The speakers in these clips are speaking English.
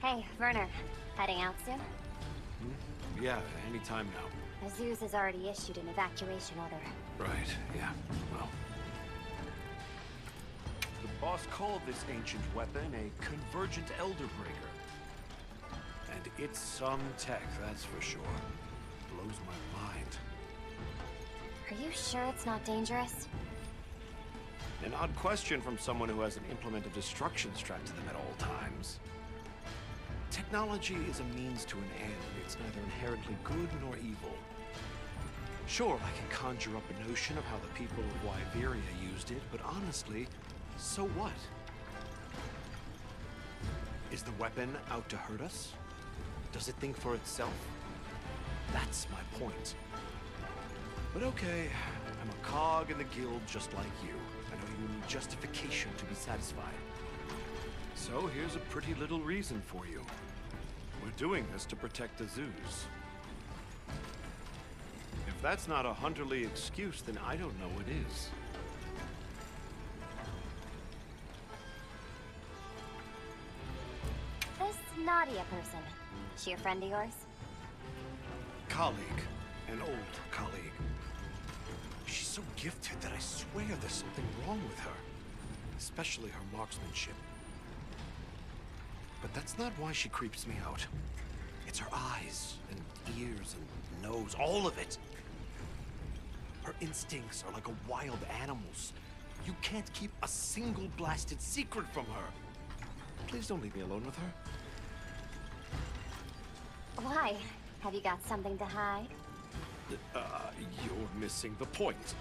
Hey, Werner. Heading out soon? Yeah, anytime now. Azuz has already issued an evacuation order. Right, yeah, well. The boss called this ancient weapon a convergent elder breaker. And it's some tech, that's for sure. Blows my mind. Are you sure it's not dangerous? An odd question from someone who has an implement of destruction strapped to them at all times. Technology is a means to an end. It's neither inherently good nor evil. Sure, I can conjure up a notion of how the people of Wyveria used it, but honestly, so what? Is the weapon out to hurt us? Does it think for itself? That's my point. But okay, I'm a cog in the guild just like you. I know you need justification to be satisfied. So here's a pretty little reason for you. We're doing this to protect Azuz. If that's not a hunterly excuse, then I don't know what is. This Nadia person, she a friend of yours? Colleague. An old colleague. She's so gifted that I swear there's something wrong with her. Especially her marksmanship. But that's not why she creeps me out. It's her eyes, and ears, and nose, all of it. Her instincts are like a wild animal's. You can't keep a single blasted secret from her. Please don't leave me alone with her. Why? Have you got something to hide? You're missing the point.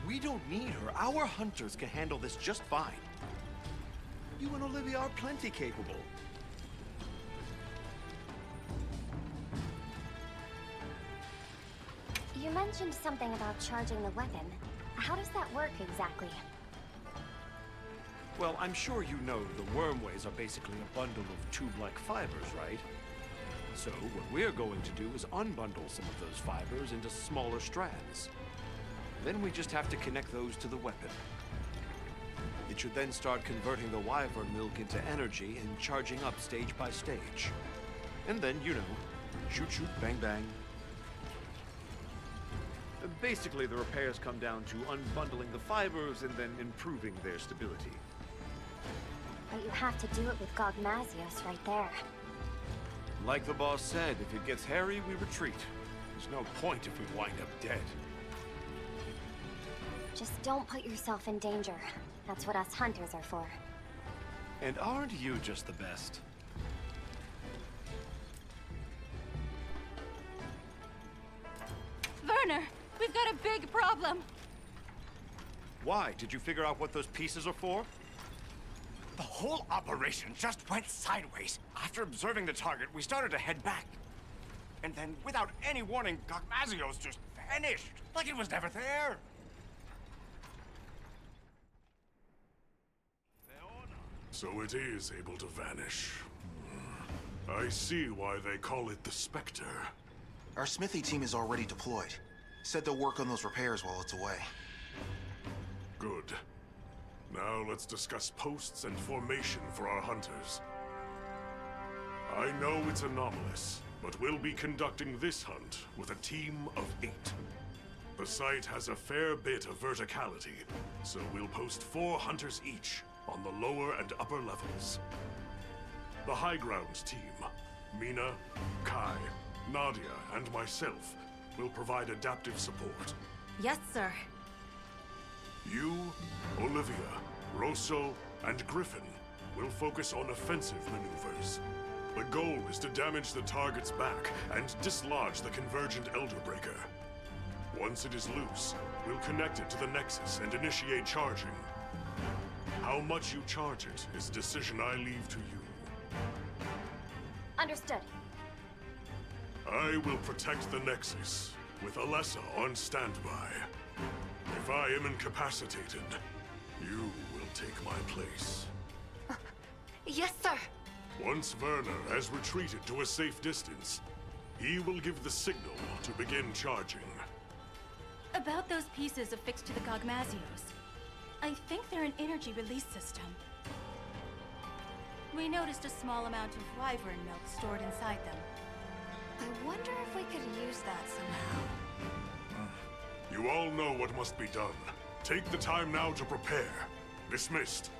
We don't need her. Our hunters can handle this just fine. You and Olivia are plenty capable. You mentioned something about charging the weapon. How does that work exactly? Well, I'm sure you know the wormways are basically a bundle of tube-like fibers, right? So what we're going to do is unbundle some of those fibers into smaller strands. Then we just have to connect those to the weapon. It should then start converting the wyvern milk into energy and charging up stage by stage. And then, you know, shoot, shoot, bang, bang. Basically, the repairs come down to unbundling the fibers and then improving their stability. But you have to do it with GOGMAZIOS right there. Like the boss said, if it gets hairy, we retreat. There's no point if we wind up dead. Just don't put yourself in danger. That's what us hunters are for. And aren't you just the best? Werner, we've got a big problem. Why? Did you figure out what those pieces are for? The whole operation just went sideways. After observing the target, we started to head back. And then, without any warning, GOGMAZIOS just vanished, like it was never there. So it is able to vanish. I see why they call it the Spectre. Our Smithy team is already deployed. Said they'll work on those repairs while it's away. Good. Now let's discuss posts and formation for our hunters. I know it's anomalous, but we'll be conducting this hunt with a team of 8. The site has a fair bit of verticality, so we'll post 4 hunters each on the lower and upper levels. The high ground team, Mina, Kai, Nadia, and myself, will provide adaptive support. Yes, sir. You, Olivia, Rosso, and Griffin will focus on offensive maneuvers. The goal is to damage the target's back and dislodge the convergent Elder Breaker. Once it is loose, we'll connect it to the Nexus and initiate charging. How much you charge it is a decision I leave to you. Understood. I will protect the Nexus, with Alessa on standby. If I am incapacitated, you will take my place. Yes, sir. Once Werner has retreated to a safe distance, he will give the signal to begin charging. About those pieces affixed to the GOGMAZIOS. I think they're an energy release system. We noticed a small amount of wyvern milk stored inside them. I wonder if we could use that somehow. You all know what must be done. Take the time now to prepare. Dismissed.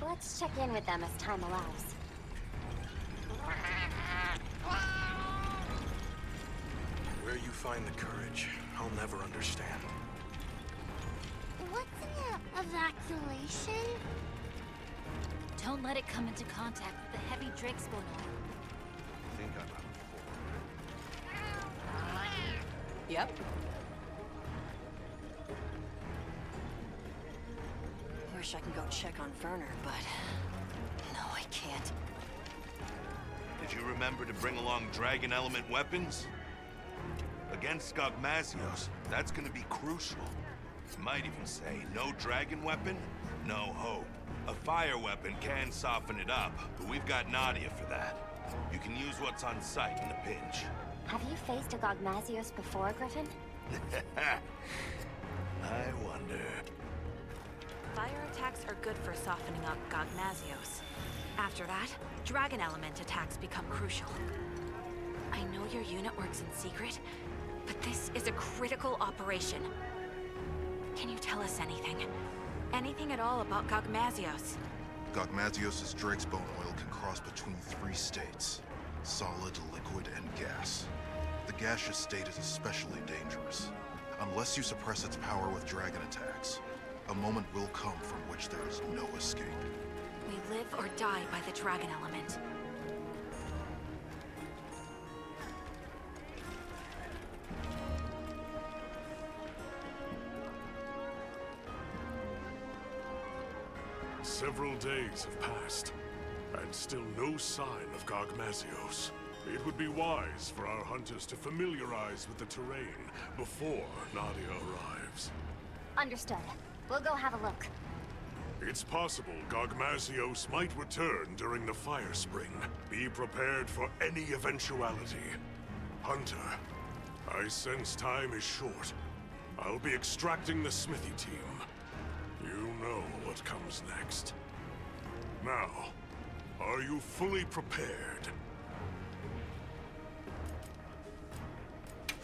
Let's check in with them as time allows. Where you find the courage, I'll never understand. What's an evacuation? Don't let it come into contact with the heavy Drakespoon oil. I think I'm Yep. Wish I could go check on Werner, but no, I can't. Did you remember to bring along dragon element weapons? Against GOGMAZIOS, that's gonna be crucial. You might even say, no dragon weapon, no hope. A fire weapon can soften it up, but we've got Nadia for that. You can use what's on site in a pinch. Have you faced a GOGMAZIOS before, Griffin? I wonder. Fire attacks are good for softening up GOGMAZIOS. After that, dragon element attacks become crucial. I know your unit works in secret, but this is a critical operation. Can you tell us anything? Anything at all about GOGMAZIOS? GOGMAZIOS' Drakespoon oil can cross between 3 states: solid, liquid, and gas. The gaseous state is especially dangerous. Unless you suppress its power with dragon attacks, a moment will come from which there is no escape. We live or die by the dragon element. Several days have passed, and still no sign of GOGMAZIOS. It would be wise for our hunters to familiarize with the terrain before Nadia arrives. Understood. We'll go have a look. It's possible GOGMAZIOS might return during the fire spring. Be prepared for any eventuality. Hunter, I sense time is short. I'll be extracting the Smithy team. You know what comes next. Now, are you fully prepared?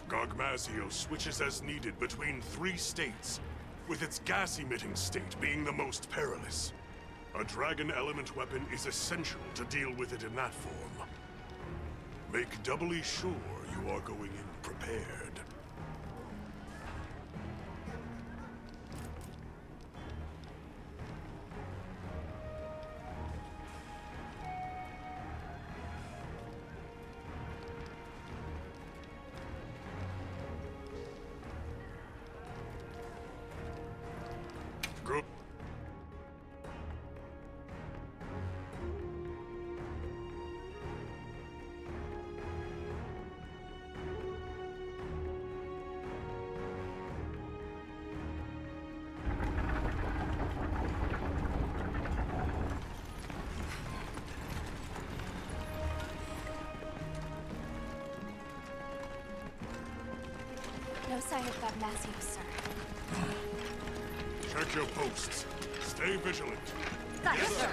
GOGMAZIOS switches as needed between 3 states, with its gas-emitting state being the most perilous. A dragon element weapon is essential to deal with it in that form. Make doubly sure you are going in prepared. Go. No sign of GOGMAZIOS, sir. Check your posts. Stay vigilant. Got it, sir.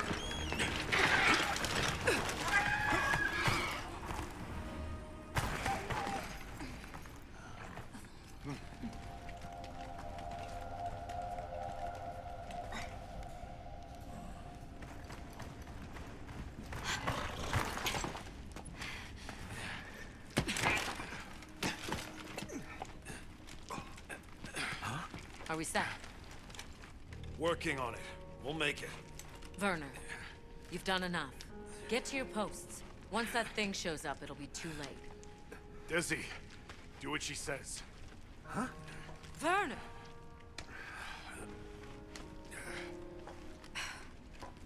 Are we set? working on it. We'll make it. Werner, you've done enough. Get to your posts. Once that thing shows up, it'll be too late. Desi, do what she says. Huh? Werner!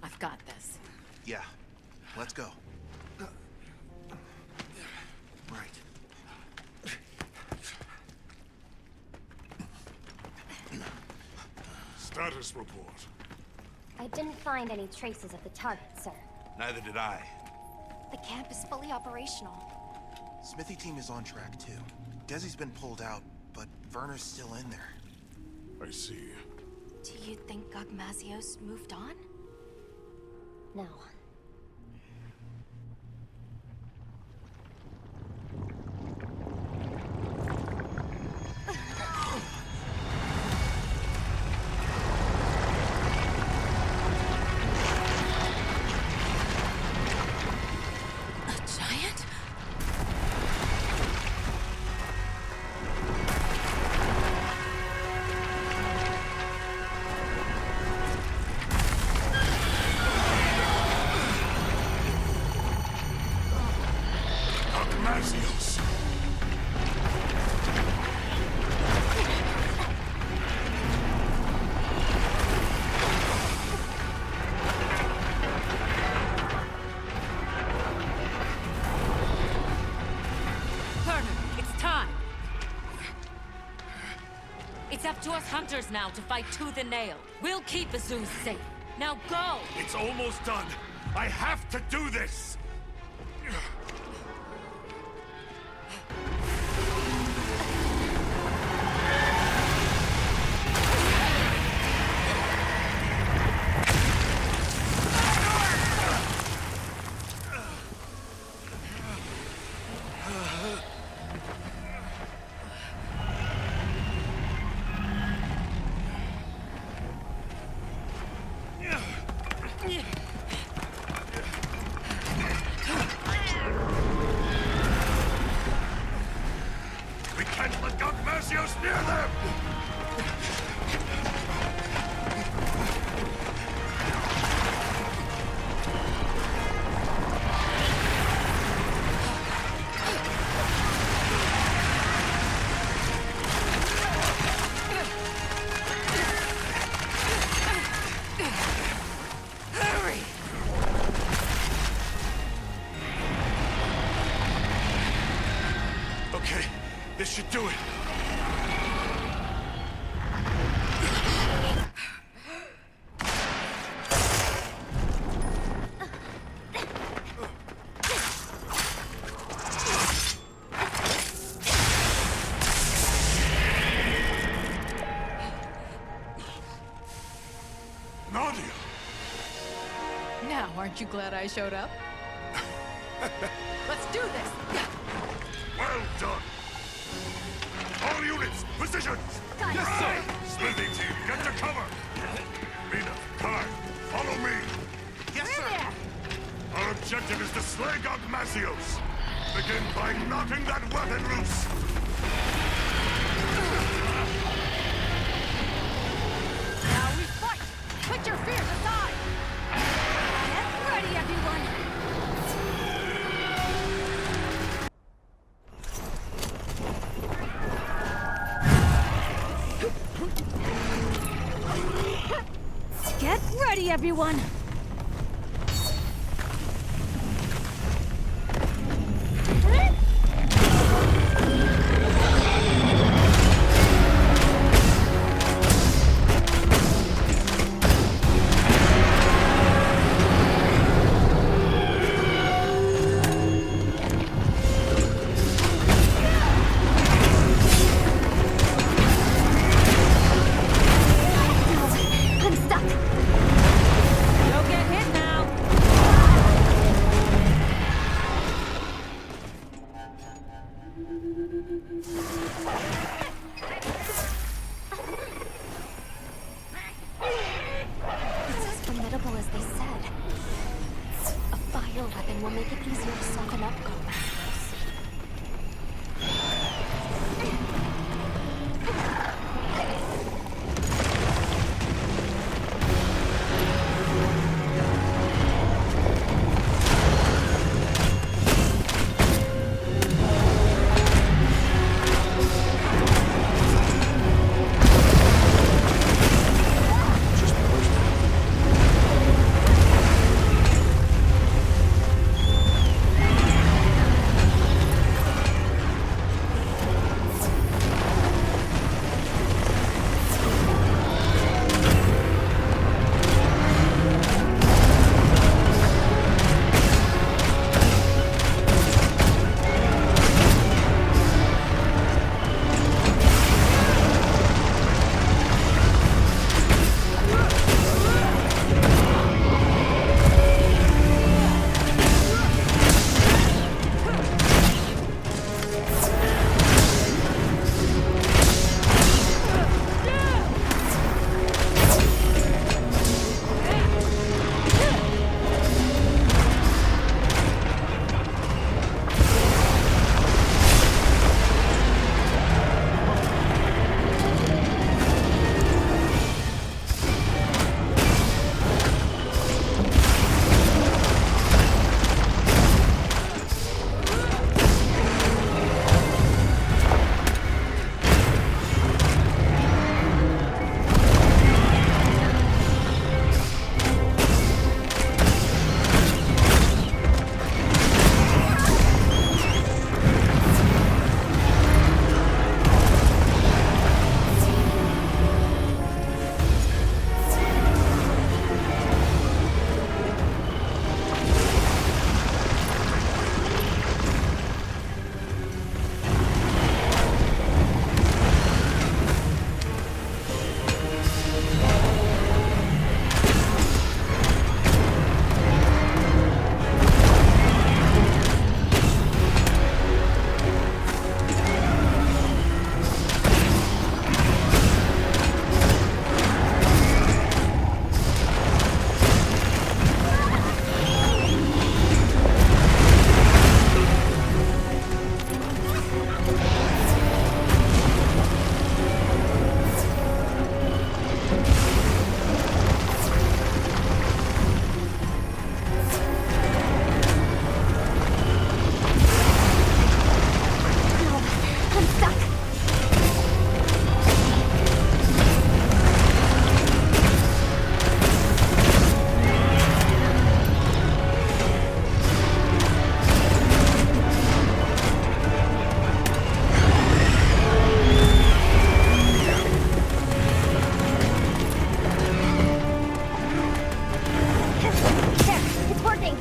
I've got this. Yeah. Let's go. Right. report. I didn't find any traces of the target, sir. Neither did I. The camp is fully operational. Smithy team is on track too. Desi's been pulled out, but Werner's still in there. I see. Do you think GOGMAZIOS moved on? No. GOGMAZIOS! Werner, it's time! It's up to us hunters now to fight tooth and nail. We'll keep Azuz safe. Now go! It's almost done! I have to do this! We can't let GOGMAZIOS near them! Hurry! Okay, this should do it. Nadia! Now, aren't you glad I showed up? Let's do this! Well done! All units, positions! Yes, sir! Smithy team, get to cover! Mina, Kai, follow me! Yes, sir! Our objective is to slay GOGMAZIOS! Begin by knocking that weapon loose! Now we fight! Put your fears aside! Get ready, everyone! Get ready, everyone! I'm stuck. Don't get hit now! It's as formidable as they said. A fire weapon will make it easier to soften up GOGMAZIOS. There, it's working.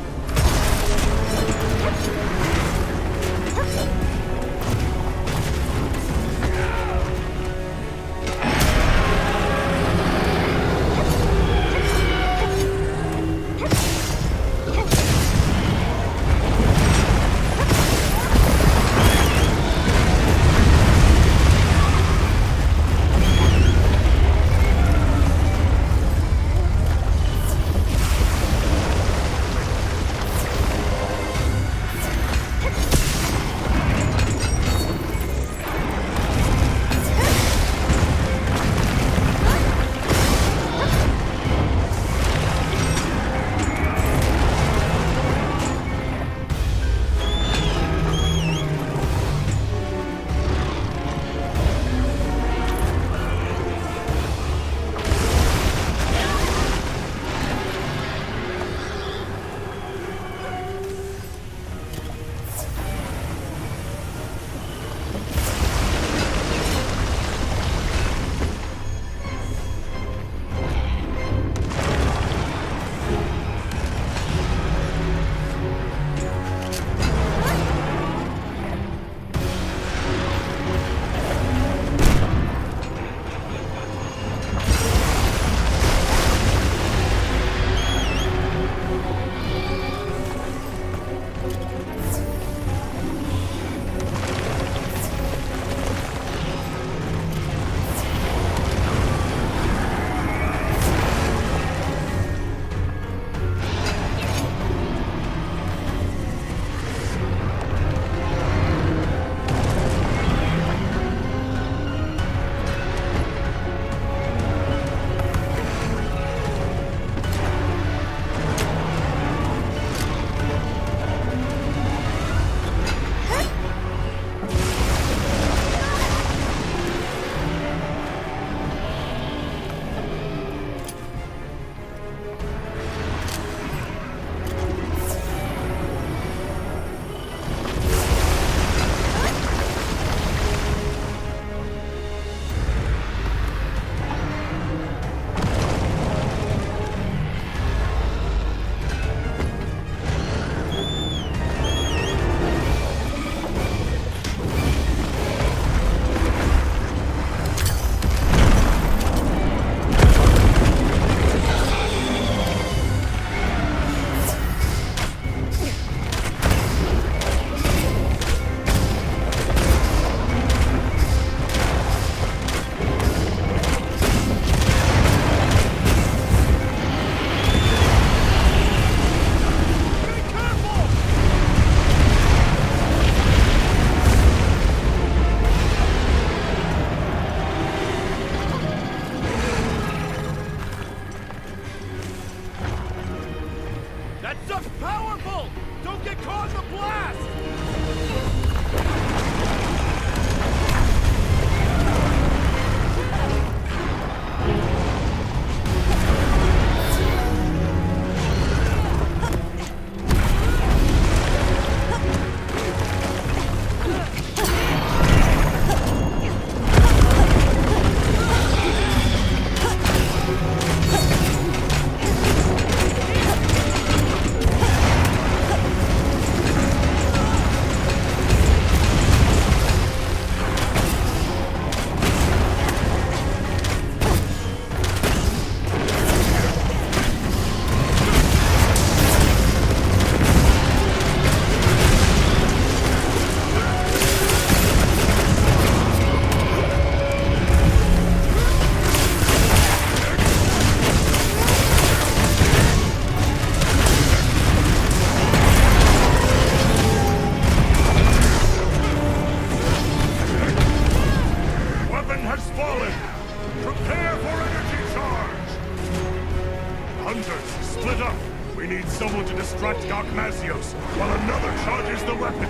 someone to distract GOGMAZIOS, while another charges the weapon.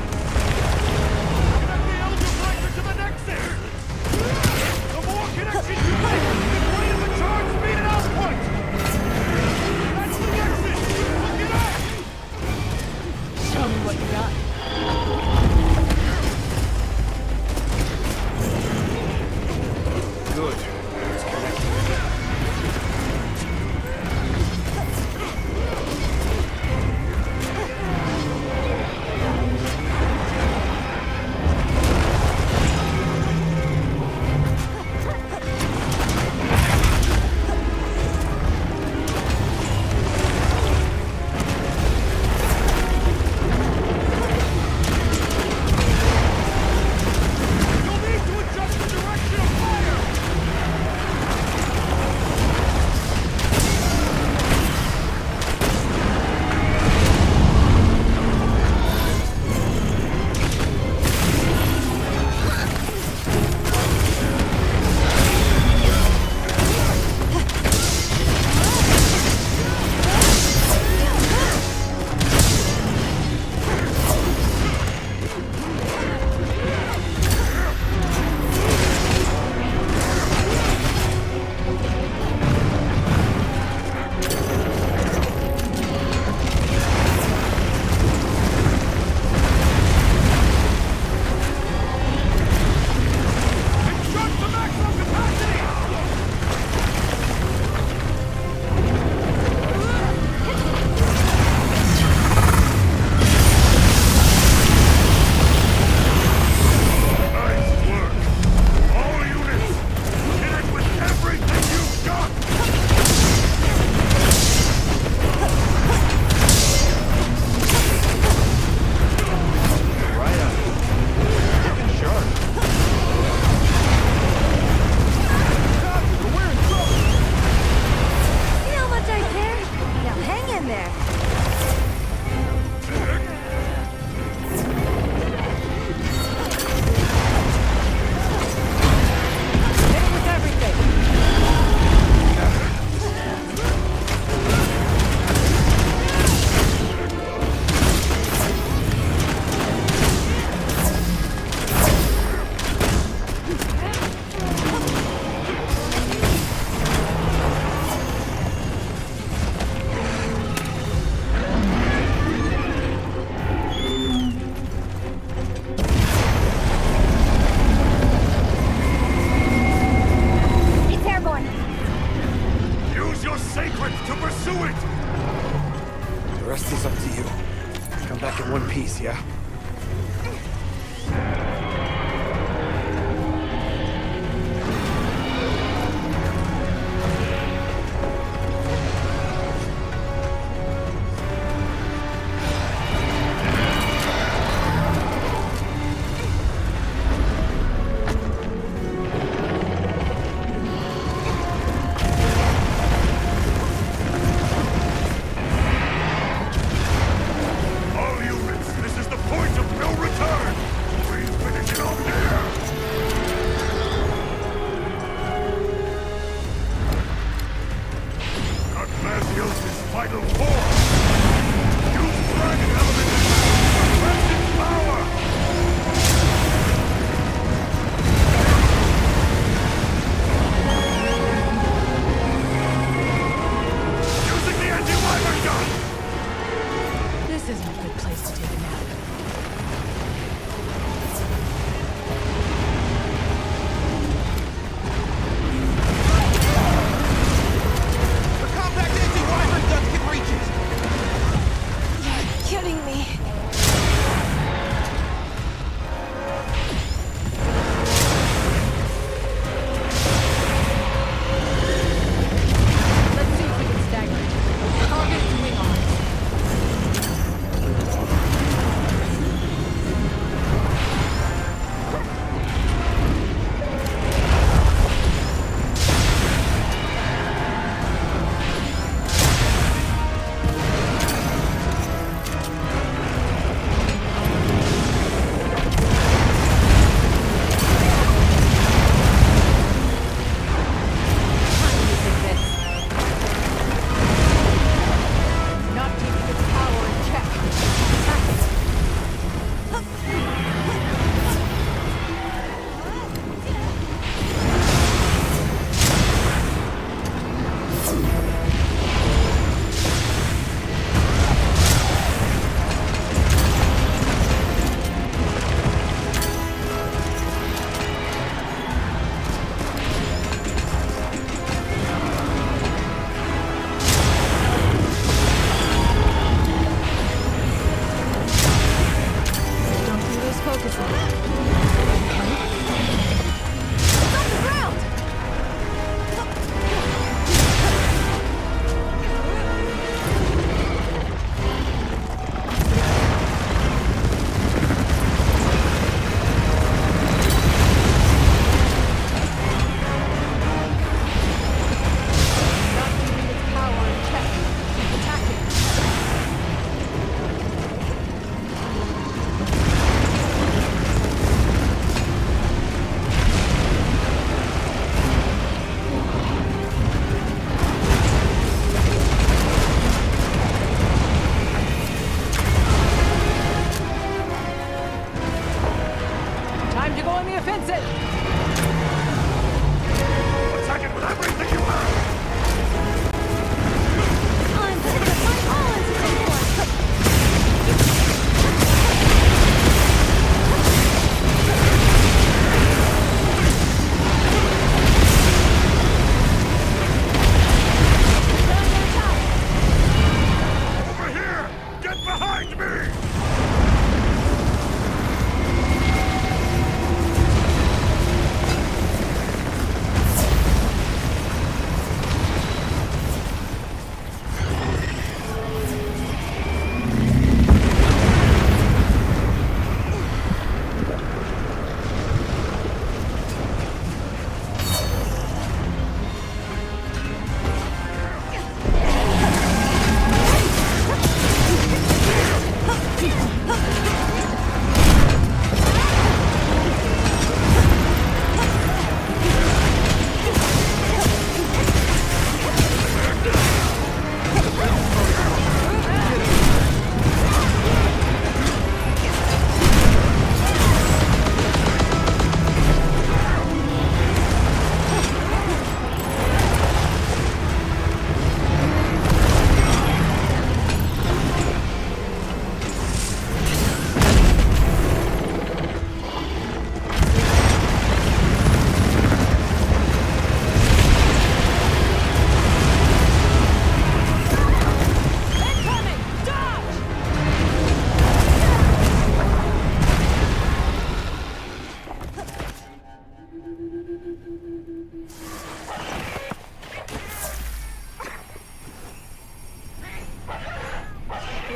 Connect the Elder Breaker to the Nexus! The more connections you make, the greater the charge speed and output! That's the Nexus! Look it up! Show me what you got. Good. It's connected. The rest is up to you. Come back in one piece, yeah? All units, this is the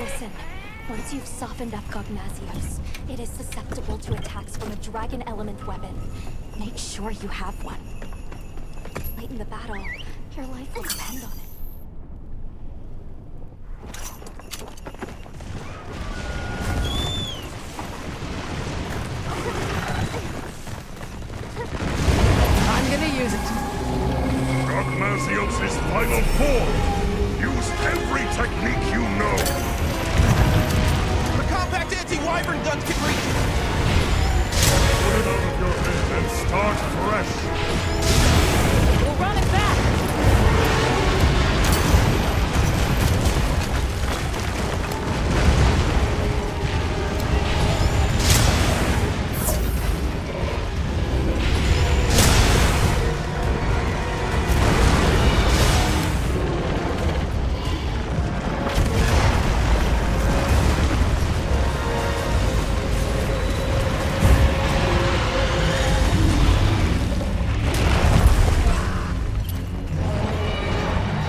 Listen, once you've softened up GOGMAZIOS, it is susceptible to attacks from a dragon element weapon. Make sure you have one. Late in the battle, your life will depend on it. I'm gonna use it. GOGMAZIOS' final form! Use every technique you know! The compact anti-wyvern guns can reach. Put it out of your head and start fresh! We'll run it back.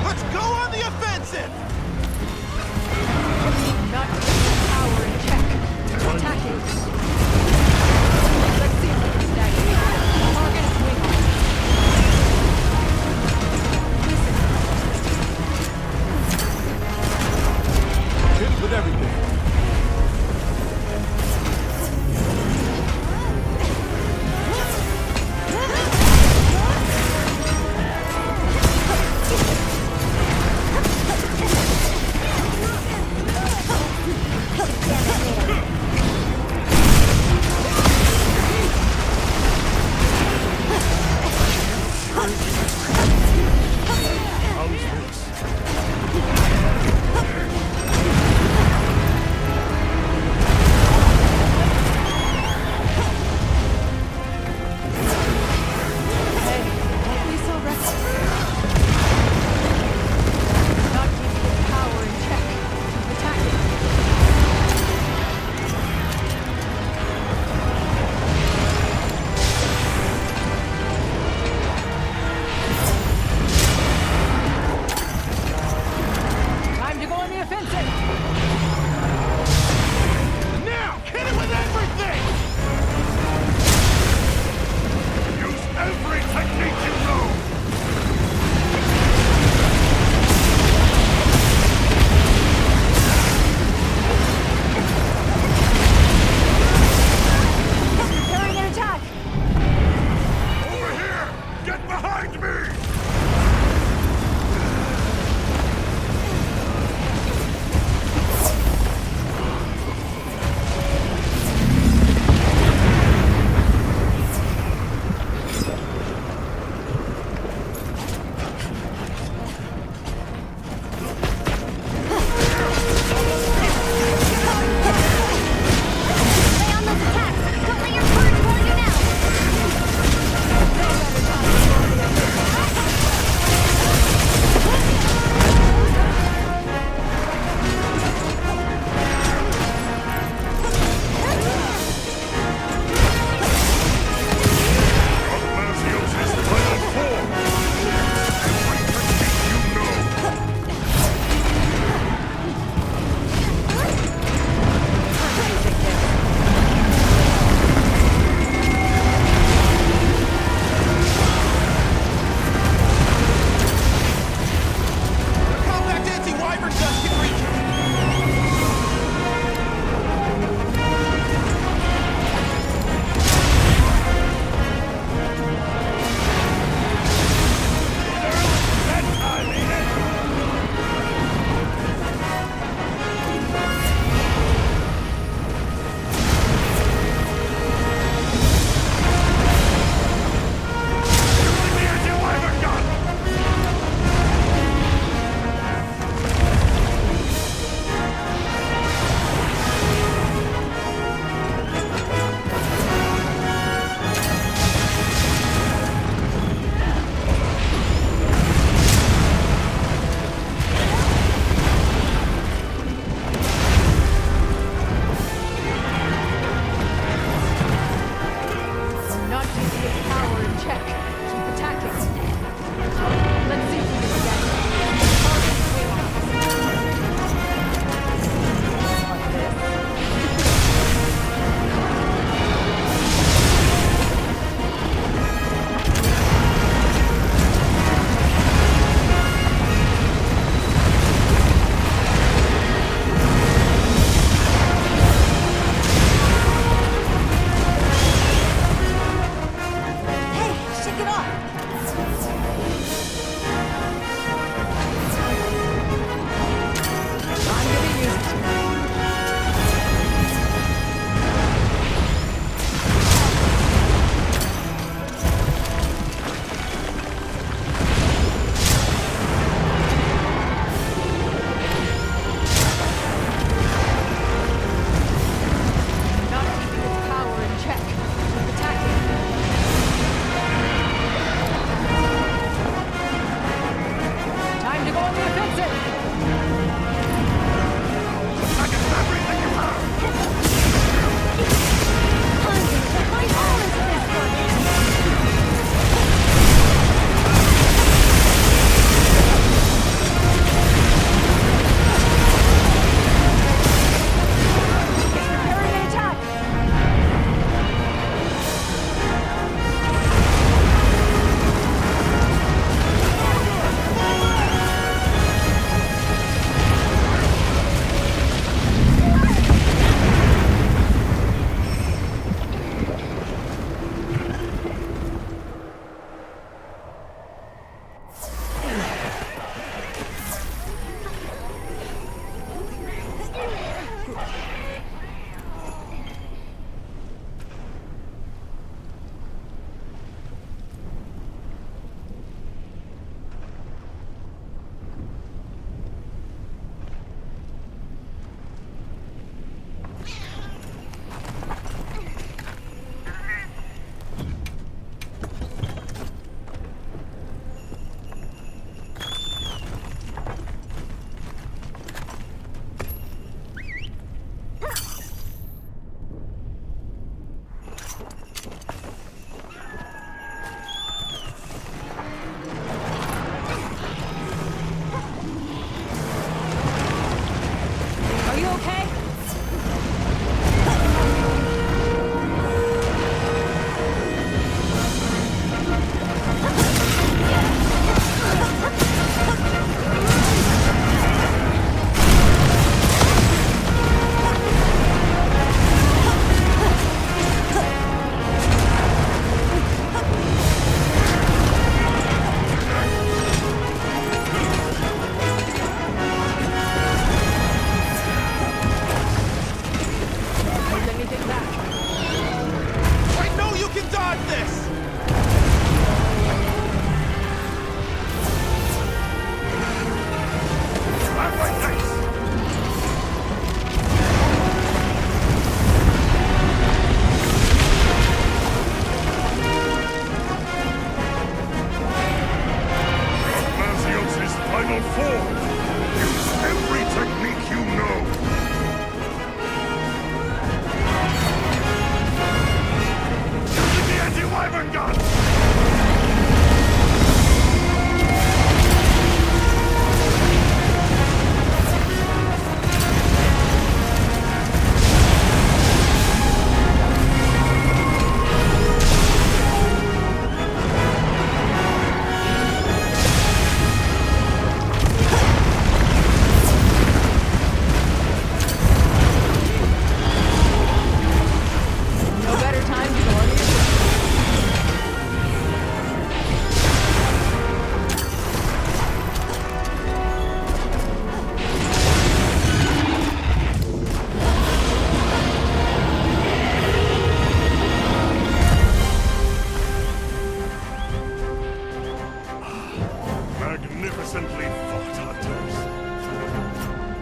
Let's go on the offensive! Not keeping power in check. Attacking. Let's see if we can snag it. Target is wing on. Listen. Hit with everything. How's this? Hey, don't be so reckless. Not keeping power in check. Attacking. Time to go on the offensive. Now, hit it with everything! Use every technique you know! Preparing an attack. Over here! Get behind me! okay? Hold anything back. I know you can dodge this! Have my dice! GOGMAZIOS' final form! Use every technique you know! Using the anti-wyvern gun! No better time to go on the Magnificently fought, hunters.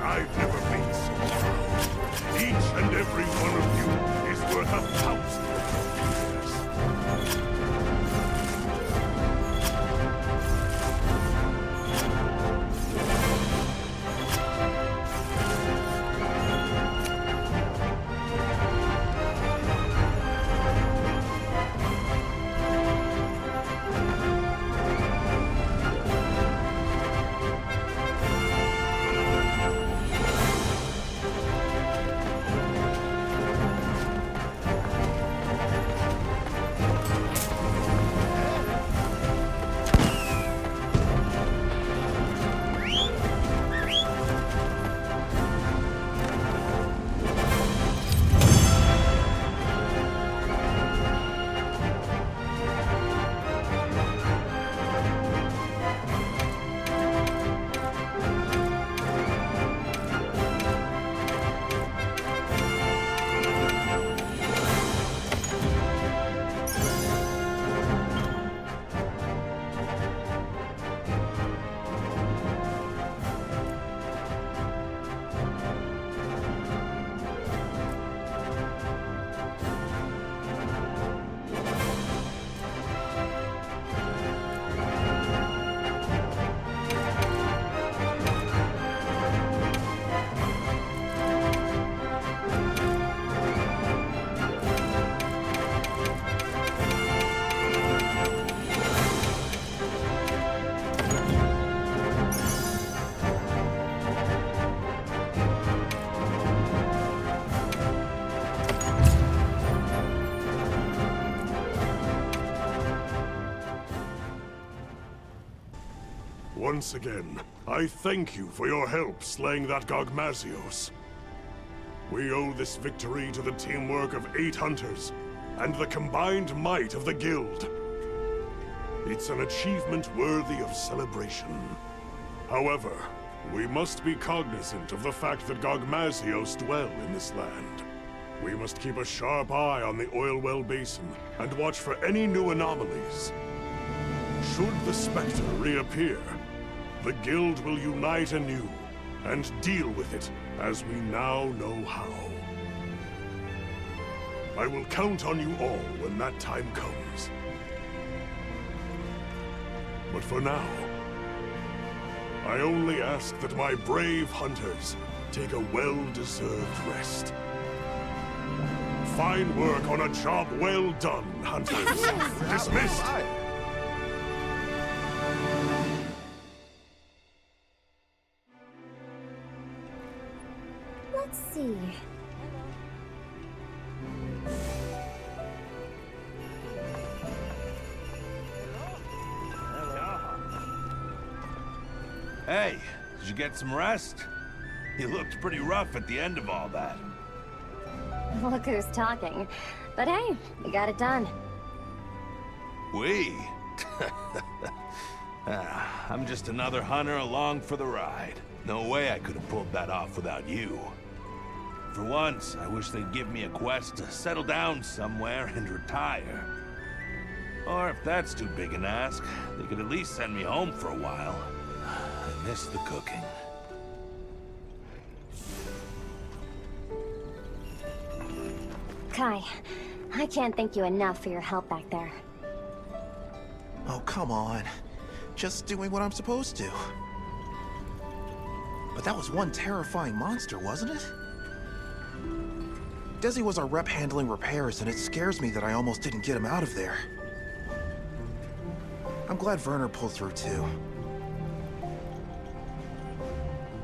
I've never been so proud. Each and every one of you is worth 1,000 years. Once again, I thank you for your help slaying that GOGMAZIOS. We owe this victory to the teamwork of 8 hunters and the combined might of the guild. It's an achievement worthy of celebration. However, we must be cognizant of the fact that GOGMAZIOS dwell in this land. We must keep a sharp eye on the oil well basin and watch for any new anomalies. Should the Spectre reappear, the guild will unite anew and deal with it as we now know how. I will count on you all when that time comes. But for now, I only ask that my brave hunters take a well-deserved rest. Fine work on a job well done, hunters. Dismissed! Let's see. Hey, did you get some rest? You looked pretty rough at the end of all that. Look who's talking. But hey, we got it done. We? I'm just another hunter along for the ride. No way I could have pulled that off without you. For once, I wish they'd give me a quest to settle down somewhere and retire. Or if that's too big an ask, they could at least send me home for a while. I miss the cooking. Kai, I can't thank you enough for your help back there. Oh, come on. Just doing what I'm supposed to. But that was one terrifying monster, wasn't it? Desi was our rep handling repairs, and it scares me that I almost didn't get him out of there. I'm glad Werner pulled through, too.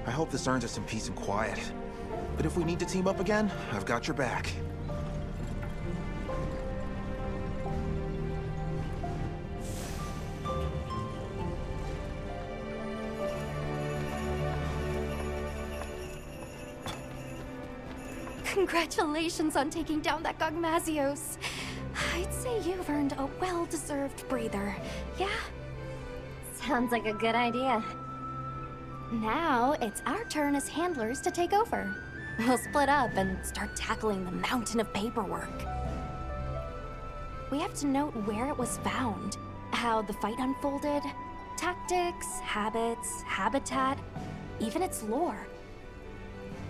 I hope this earns us some peace and quiet. But if we need to team up again, I've got your back. Congratulations on taking down that GOGMAZIOS. I'd say you've earned a well-deserved breather, yeah? Sounds like a good idea. Now, it's our turn as handlers to take over. We'll split up and start tackling the mountain of paperwork. We have to note where it was found, how the fight unfolded, tactics, habits, habitat, even its lore.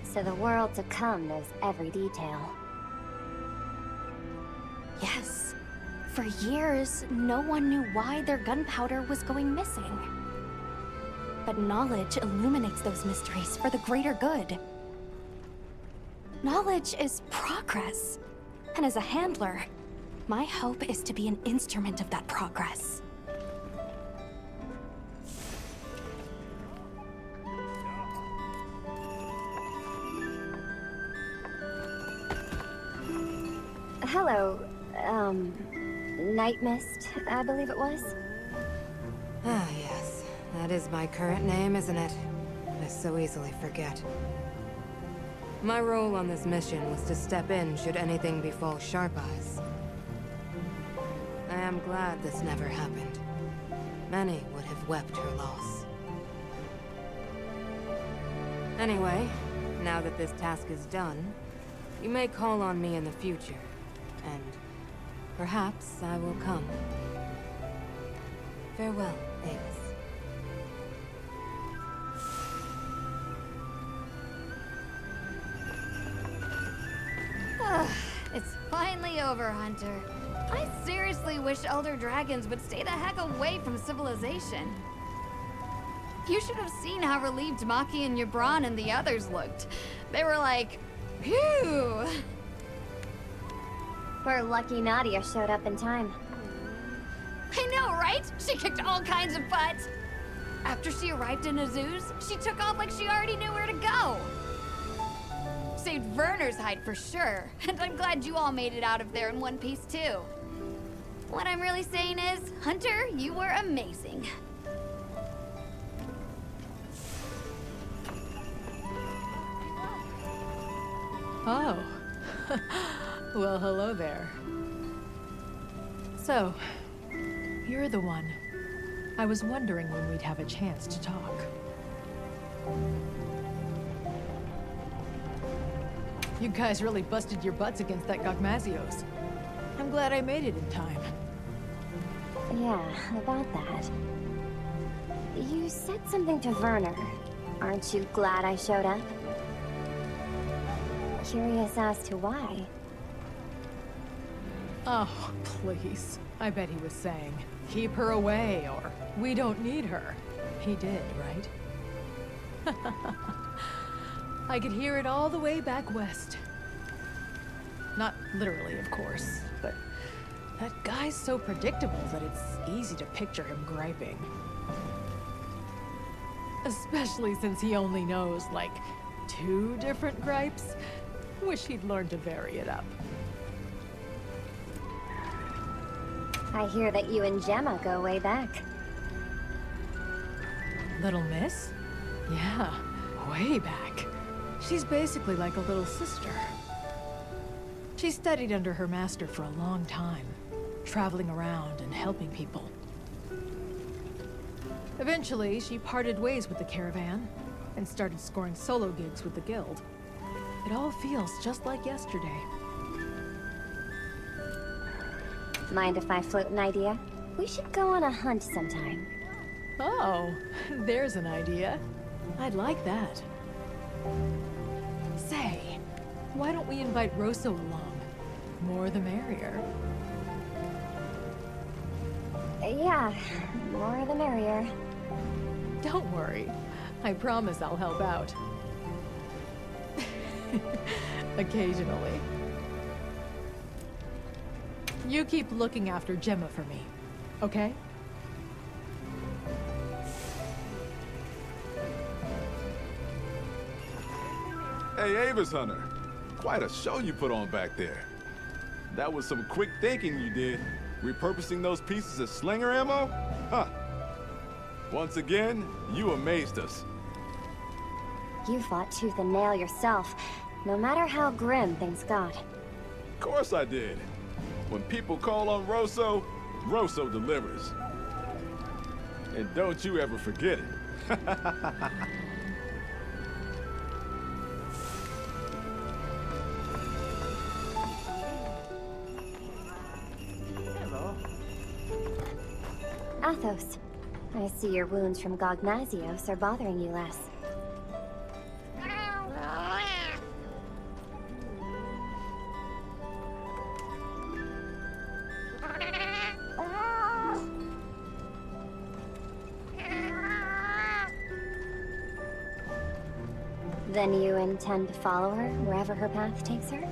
So the world to come knows every detail. Yes. For years, no one knew why their gunpowder was going missing. But knowledge illuminates those mysteries for the greater good. Knowledge is progress. And as a handler, my hope is to be an instrument of that progress. Hello, Night Mist, I believe it was? Ah, yes. That is my current name, isn't it? I so easily forget. My role on this mission was to step in should anything befall Sharp Eyes. I am glad this never happened. Many would have wept her loss. Anyway, now that this task is done, you may call on me in the future. And perhaps I will come. Farewell, Avis. It's finally over, Hunter. I seriously wish Elder Dragons would stay the heck away from civilization. You should have seen how relieved Maki and Yabran and the others looked. They were like, phew! We're lucky Nadia showed up in time. I know, right? She kicked all kinds of butt. After she arrived in Azuz, she took off like she already knew where to go. Saved Werner's hide for sure, and I'm glad you all made it out of there in one piece too. What I'm really saying is, Hunter, you were amazing. Oh. Well, hello there. So, you're the one. I was wondering when we'd have a chance to talk. You guys really busted your butts against that GOGMAZIOS. I'm glad I made it in time. Yeah, about that. You said something to Werner. Aren't you glad I showed up? Curious as to why. Oh, please. I bet he was saying, keep her away, or we don't need her. He did, right? I could hear it all the way back west. Not literally, of course, but that guy's so predictable that it's easy to picture him griping. Especially since he only knows, like, 2 different gripes? Wish he'd learned to vary it up. I hear that you and Gemma go way back. Little Miss? Yeah, way back. She's basically like a little sister. She studied under her master for a long time, traveling around and helping people. Eventually, she parted ways with the caravan and started scoring solo gigs with the guild. It all feels just like yesterday. Mind if I float an idea? We should go on a hunt sometime. Oh, there's an idea. I'd like that. Say, why don't we invite Rosso along? More the merrier. Yeah, more the merrier. Don't worry. I promise I'll help out. Occasionally. You keep looking after Gemma for me, okay? Hey, Avis Hunter. Quite a show you put on back there. That was some quick thinking you did. Repurposing those pieces as slinger ammo? Huh. Once again, you amazed us. You fought tooth and nail yourself, no matter how grim things got. Of course I did. When people call on Rosso, Rosso delivers. And don't you ever forget it. Athos, I see your wounds from GOGMAZIOS are bothering you less. Then you intend to follow her wherever her path takes her?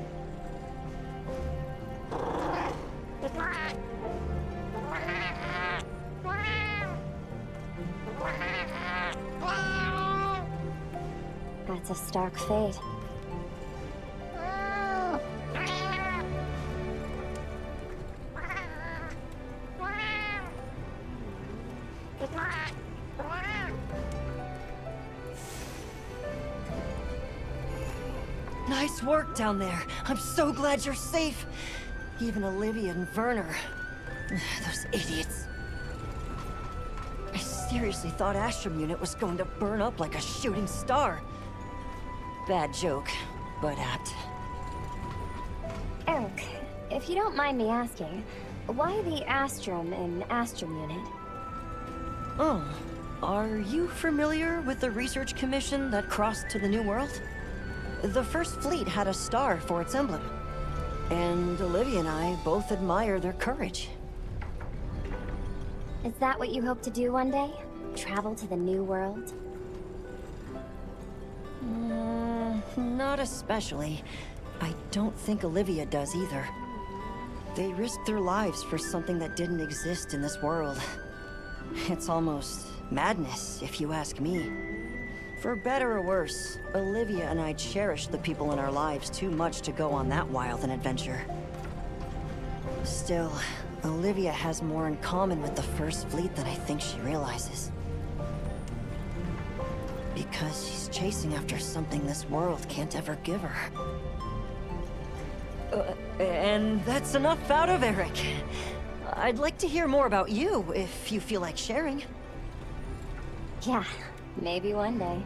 That's a stark fate. Nice work down there. I'm so glad you're safe. Even Olivia and Werner. Those idiots. I seriously thought Astrum Unit was going to burn up like a shooting star. Bad joke, but apt. Eric, if you don't mind me asking, why the Astrum in Astrum Unit? Oh, are you familiar with the research commission that crossed to the New World? The First Fleet had a star for its emblem. And Olivia and I both admire their courage. Is that what you hope to do one day? Travel to the New World? Not especially. I don't think Olivia does either. They risked their lives for something that didn't exist in this world. It's almost madness, if you ask me. For better or worse, Olivia and I cherish the people in our lives too much to go on that wild an adventure. Still, Olivia has more in common with the First Fleet than I think she realizes. Because she's chasing after something this world can't ever give her. And that's enough out of Eric. I'd like to hear more about you, if you feel like sharing. Yeah, maybe one day.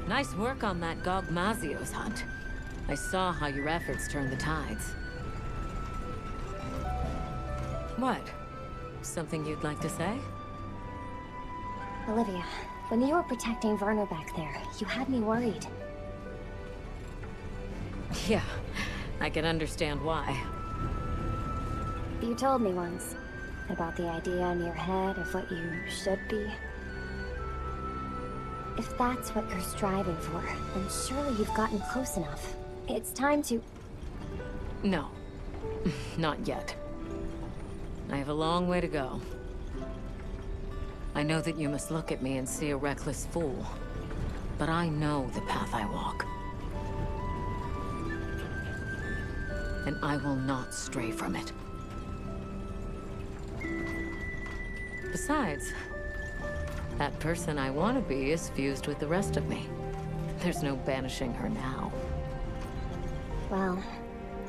Nice work on that GOGMAZIOS hunt. I saw how your efforts turned the tides. What? Something you'd like to say? Olivia, when you were protecting Werner back there, you had me worried. Yeah, I can understand why. You told me once about the idea in your head of what you should be. If that's what you're striving for, then surely you've gotten close enough. It's time to... No. Not yet. I have a long way to go. I know that you must look at me and see a reckless fool. But I know the path I walk. And I will not stray from it. Besides, that person I want to be is fused with the rest of me. There's no banishing her now. Well,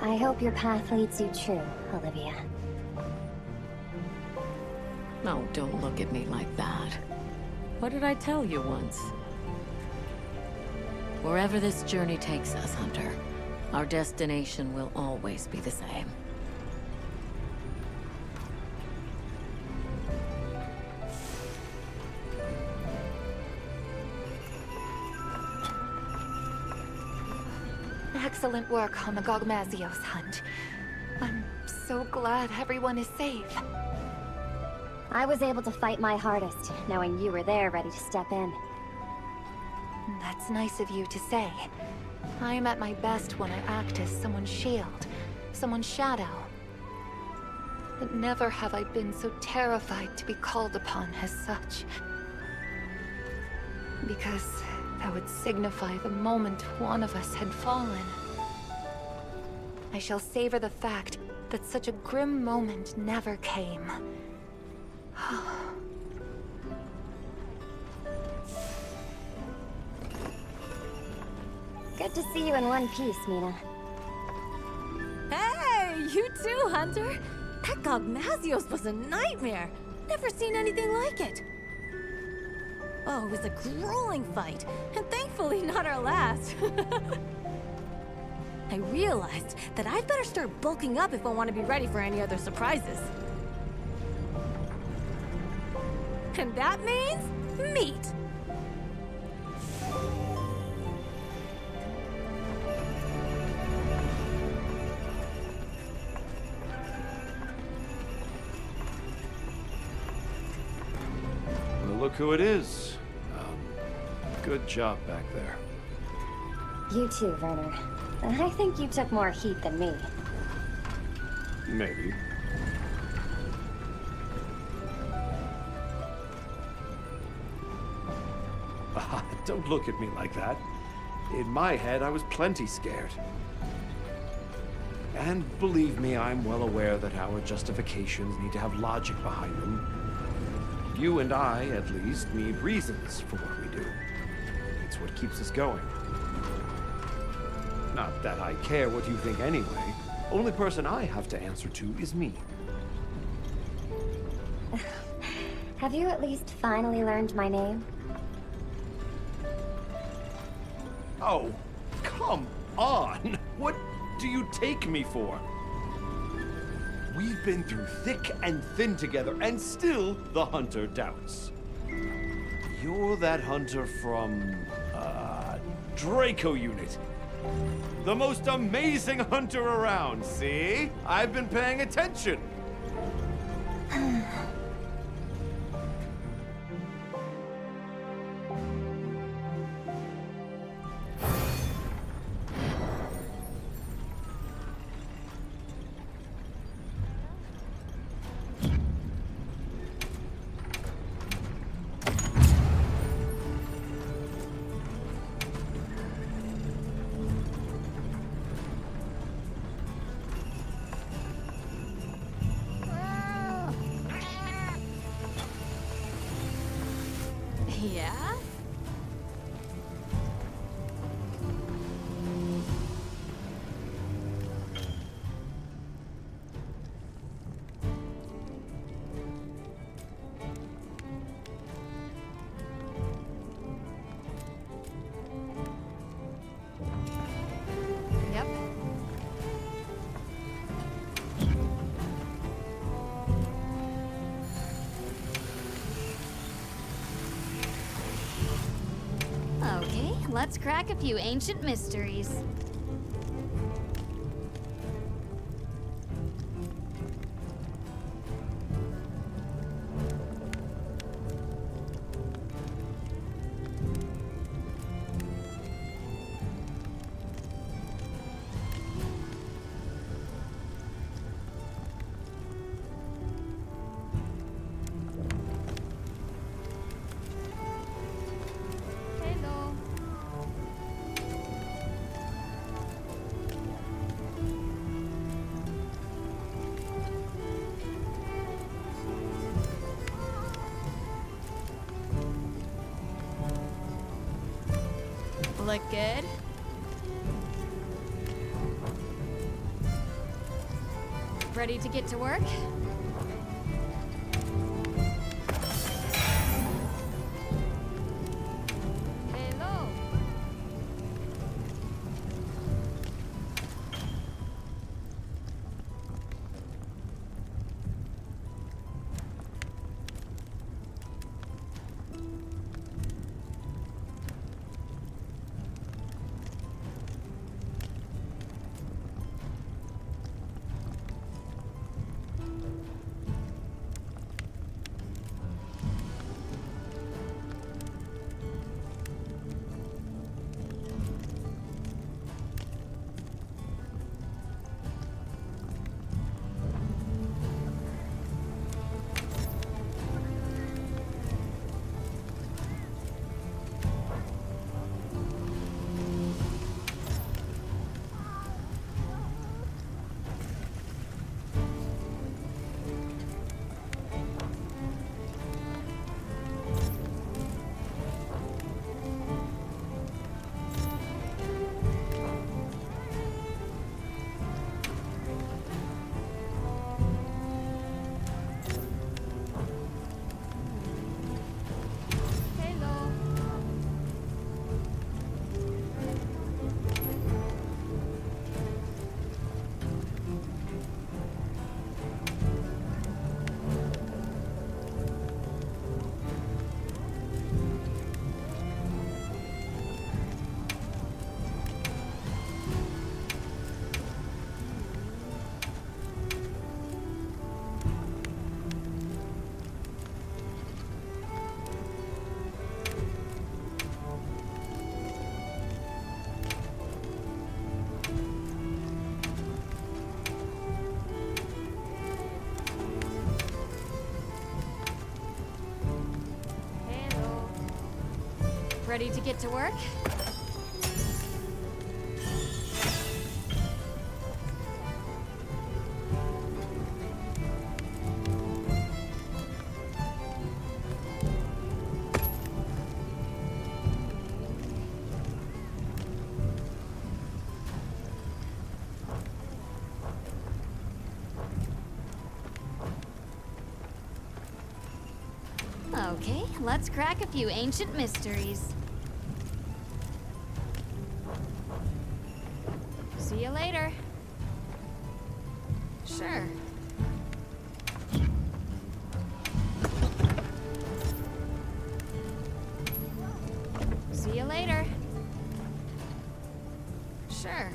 I hope your path leads you true, Olivia. No, don't look at me like that. What did I tell you once? Wherever this journey takes us, Hunter, our destination will always be the same. Excellent work on the GOGMAZIOS hunt. I'm so glad everyone is safe. I was able to fight my hardest, knowing you were there ready to step in. That's nice of you to say. I am at my best when I act as someone's shield, someone's shadow. But never have I been so terrified to be called upon as such. Because that would signify the moment one of us had fallen. I shall savor the fact that such a grim moment never came. Good to see you in one piece, Mina. Hey, you too, Hunter. That GOGMAZIOS was a nightmare. Never seen anything like it. Oh, it was a grueling fight, and thankfully not our last. I realized that I'd better start bulking up if I want to be ready for any other surprises. And that means meat. Well, look who it is. Good job back there. You too, Werner. I think you took more heat than me. Maybe. Don't look at me like that. In my head, I was plenty scared. And believe me, I'm well aware that our justifications need to have logic behind them. You and I, at least, need reasons for what we do. It's what keeps us going. Not that I care what you think anyway. Only person I have to answer to is me. Have you at least finally learned my name? Oh, come on! What do you take me for? We've been through thick and thin together, and still the Hunter doubts. You're that Hunter from, Draco Unit. The most amazing Hunter around, see? I've been paying attention. Yeah? Yep. Okay, let's crack a few ancient mysteries. look good. Ready to get to work? Hello. Ready to get to work? Okay, let's crack a few ancient mysteries. See you later. Sure. See you later. Sure.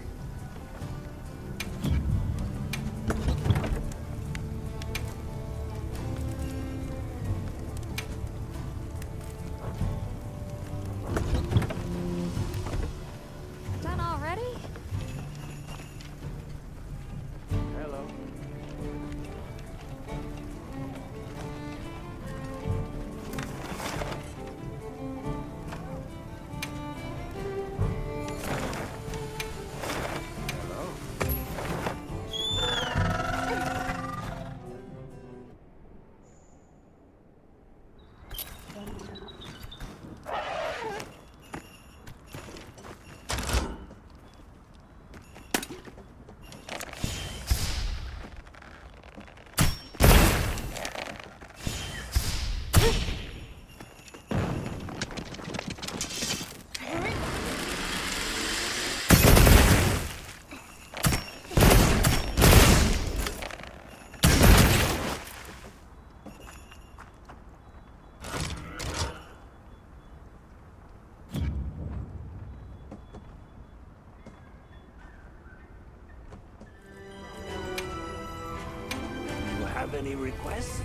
Done already? Hello. You have any requests?